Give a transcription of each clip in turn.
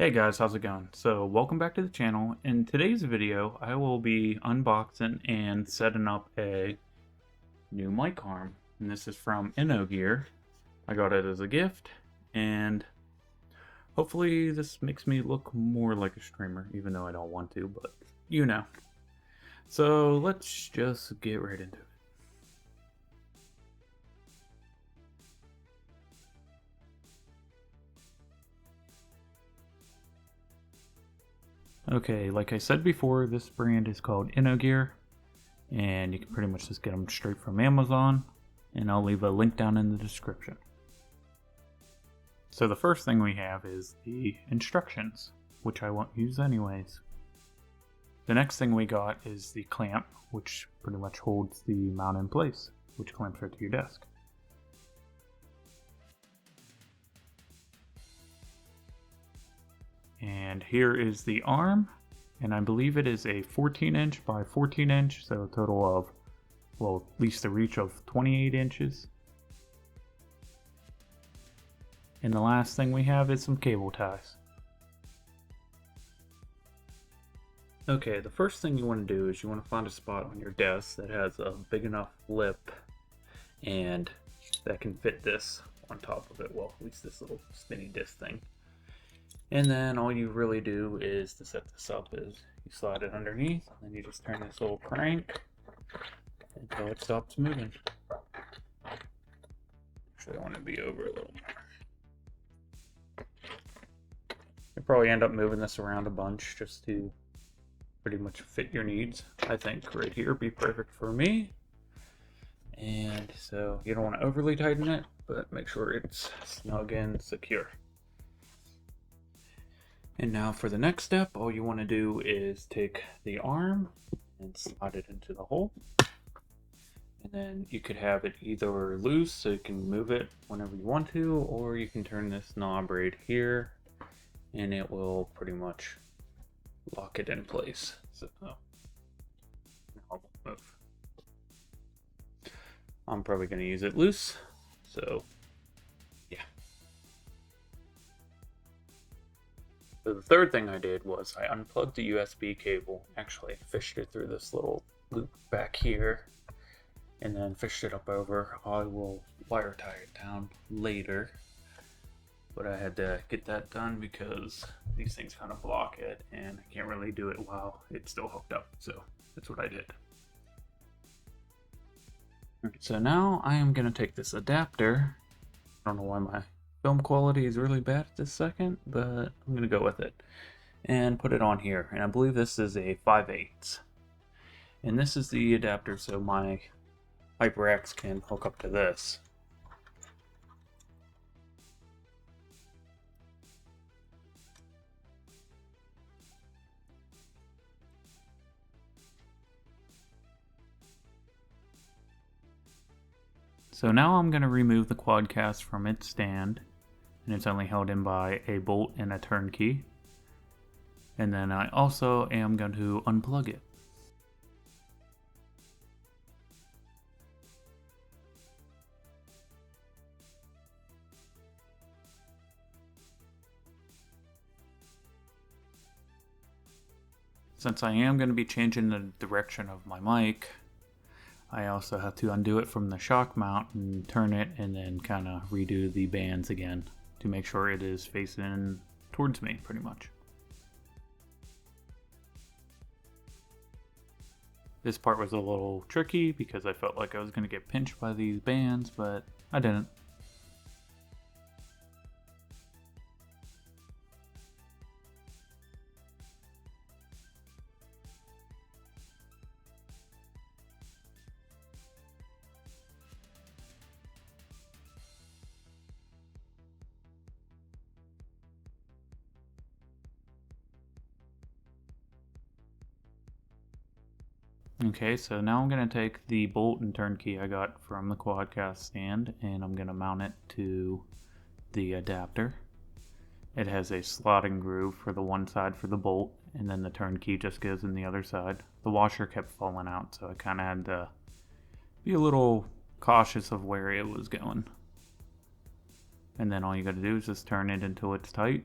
Hey guys, how's it going? So welcome back to the channel. In today's video, I will be unboxing and setting up a new mic arm. And this is from Innogear. I got it as a gift, and hopefully this makes me look more like a streamer, even though I don't want to, but you know. So let's just get right into it. Okay, like I said before, this brand is called Innogear, and you can pretty much just get them straight from Amazon, and I'll leave a link down in the description. So the first thing we have is the instructions, which I won't use anyways. The next thing we got is the clamp, which pretty much holds the mount in place, which clamps right to your desk. And here is the arm, and I believe it is a 14-inch by 14-inch, so a total of, well, at least a reach of 28 inches. And the last thing we have is some cable ties. Okay, the first thing you want to do is you want to find a spot on your desk that has a big enough lip and that can fit this on top of it. Well, at least this little spinny disc thing. And then all you really do is to set this up is you slide it underneath, and then you just turn this little crank until it stops moving. Actually, I want to be over a little more. You'll probably end up moving this around a bunch just to pretty much fit your needs. I think right here would be perfect for me. And so you don't want to overly tighten it, but make sure it's snug and secure. And now for the next step, all you want to do is take the arm and slide it into the hole. And then you could have it either loose so you can move it whenever you want to, or you can turn this knob right here and it will pretty much lock it in place. So now it won't move. I'm probably going to use it loose, so yeah. So the third thing I did was I unplugged the USB cable. Actually, I fished it through this little loop back here and then fished it up over. I will wire tie it down later, but I had to get that done because these things kind of block it and I can't really do it while it's still hooked up. So that's what I did. So now I am going to take this adapter. I don't know why my film quality is really bad at this second, but I'm going to go with it and put it on here. And I believe this is a 5/8. And this is the adapter so my Hyperx can hook up to this. So now I'm going to remove the Quadcast from its stand, and it's only held in by a bolt and a turnkey. And then I also am going to unplug it. Since I am going to be changing the direction of my mic, I also have to undo it from the shock mount and turn it and then kind of redo the bands again to make sure it is facing towards me pretty much. This part was a little tricky because I felt like I was going to get pinched by these bands, but I didn't. Okay, so now I'm going to take the bolt and turnkey I got from the Quadcast stand and I'm going to mount it to the adapter. It has a slotting groove for the one side for the bolt, and then the turnkey just goes in the other side. The washer kept falling out, so I kind of had to be a little cautious of where it was going. And then all you got to do is just turn it until it's tight.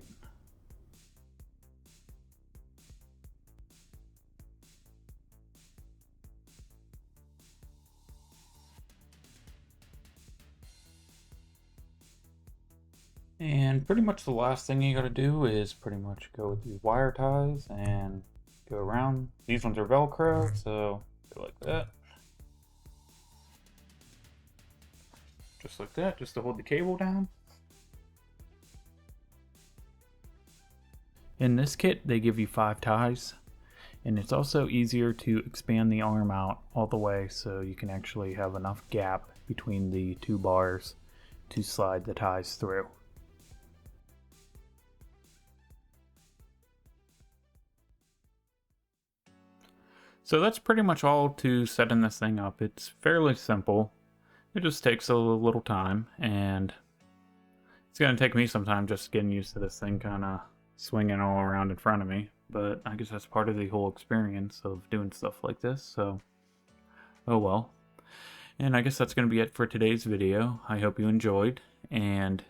And pretty much the last thing you gotta do is pretty much go with these wire ties and go around. These ones are Velcro, so go like that. Just like that, just to hold the cable down. In this kit, they give you 5 ties, and it's also easier to expand the arm out all the way so you can actually have enough gap between the 2 bars to slide the ties through. So that's pretty much all to setting this thing up. It's fairly simple. It just takes a little time, and it's going to take me some time just getting used to this thing kind of swinging all around in front of me. But I guess that's part of the whole experience of doing stuff like this, so oh well. And I guess that's going to be it for today's video. I hope you enjoyed, and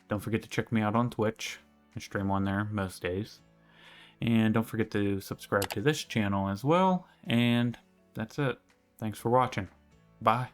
don't forget to check me out on Twitch. I stream on there most days. And don't forget to subscribe to this channel as well. And that's it. Thanks for watching. Bye.